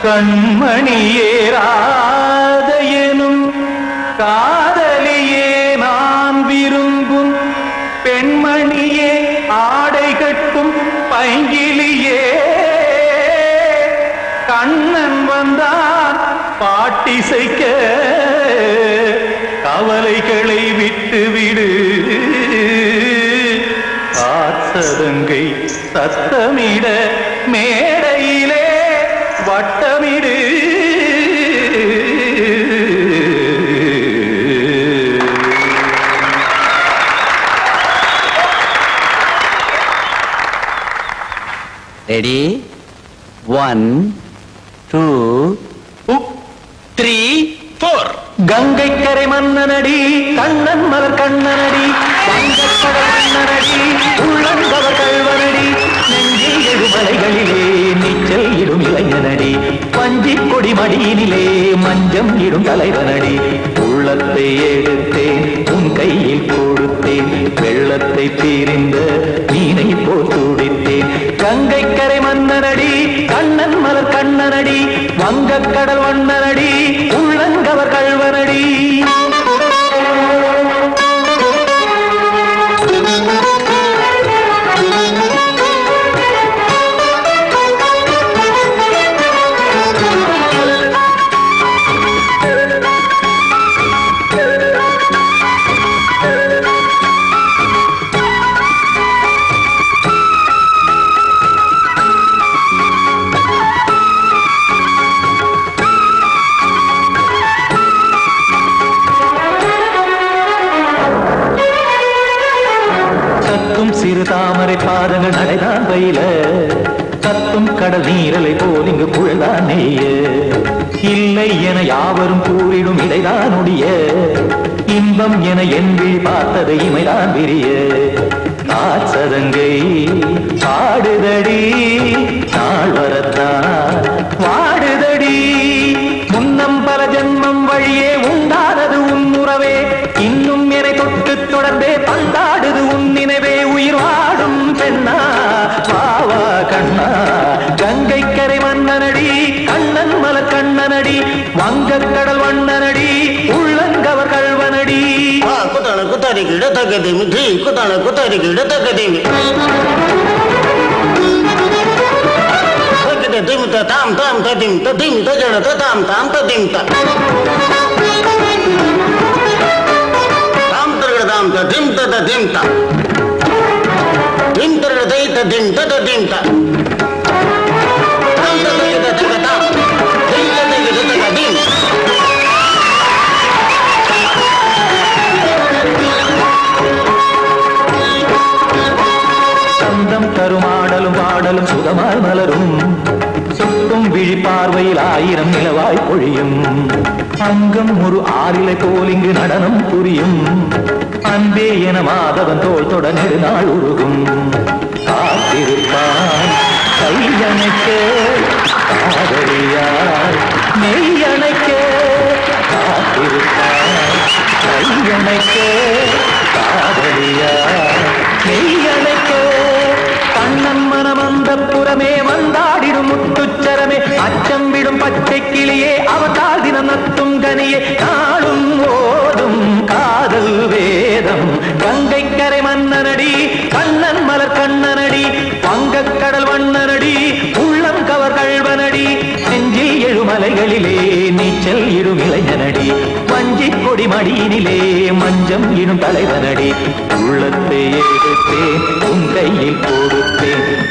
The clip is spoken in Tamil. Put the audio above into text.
கண்மணியேராதையனும் காதலியே நான் விரும்பும் பெண்மணியே ஆடை கட்டும் பைங்கிலியே கண்ணன் வந்தான் பாட்டிசைக்க கவலைகளை விட்டுவிடு காசதங்கை சத்தமிட மேடையிலே வட்டமிடு ரெடி 1 2 3 4 கங்கை கரை மன்னனடி கண்ணன் மலர் கண்ணனடி வங்கக்கடல் மன்னனடி உள்ளங்கவர் கல்வனடி நெஞ்சில் எழுமலைகளிலே நீச்சல் இடும் இளைஞனடி பஞ்சிக் கொடி மடியினிலே மஞ்சம் இடும் தலைவனடி உள்ளத்தை எடுத்தேன் உன் கையில் கொடுத்தேன் வெள்ளத்தை தீரிந்த மீனை போல் துடித்தேன் கங்கை கரை மன்னனடி கண்ணன் மலர் கண்ணனடி வங்கக்கடல் வண்ணனடி உள்ளங்கவர் கல்வனடி சிறு தாமரை பாதங்கள் நடைதான் பயில கத்தும் கடல் நீரலை போல் இங்கு குழல்தான் நெய்ய இல்லை என யாவரும் கூறிடும் இடைதான் உடைய இன்பம் என என்பி பார்த்தது இமைதான் விரிய காசதங்கை பாடுதடி நாள் வரத்தான் வாடுதடி முன்னம் பல ஜென்மம் வழியே உண்டானது உன் உறவே இன்னும் என்னை தொட்டு தொடர்ந்தே பந்தாடுது உன் நினைவே உயிர் வாடும் பெண்ணா பாவா கண்ணா கங்கை கரை மன்னனடி கண்ணன் மலர் கண்ணனடி வங்கக்கடல் வண்ணனடி உள்ளங்கவர் கல்வனடி குத்தான குத்தாரி கிட தகதிமி தி குத்தான குத்தாரி கிட தகதிமி திம் தாம் தாம் ததிம் ததிம் தஜன தாம் தாம் ததிம் தாம் தரகட தாம் ததிம் ததிம் தாம் திம் தரகட தை ததிம் ததிம் தாம் தாம் தரகட தகதாம் திம் தரகட தகதிம் சந்தம் கருமாடலும் பாடலும் சுகமாய் மலரும் சுட்டும் விழி பார்வையில் ஆயிரம் நிலவாய் பொழியும் அங்கம் ஒரு ஆறிலை போல் இங்கு நடனம் புரியும் அன்பே என மாதவன் தோள் தொட நெடுநாள் உருகும் காத்திருப்பான் கையணைக்க காதலியார் மெய்யணைக்க காத்திருப்பான் கையணைக்க காதலியார் மெய்யணைக்க கண்ணன் மனமந்த புறமே வந்தாடிடும் முத்துச்சரமே அச்சம் விடும் பச்சை கிளியே அவதால் தினம் நத்தும் கனியே நாளும் ஓதும் காதல் வேதம் கங்கை கரை மன்னனடி கண்ணன் மலர் கண்ணனடி வங்கக்கடல் வண்ணனடி உள்ளம் கவர் கல்வனடி நெஞ்சில் எழுமலைகளிலே நீச்சல் இடும் இளைஞனடி வஞ்சிக் கொடி மடியினிலே மஞ்சம் இடும் தலைவனடி உள்ளத்தை எடுத்தேன் உன் கையில் கொடுத்தேன்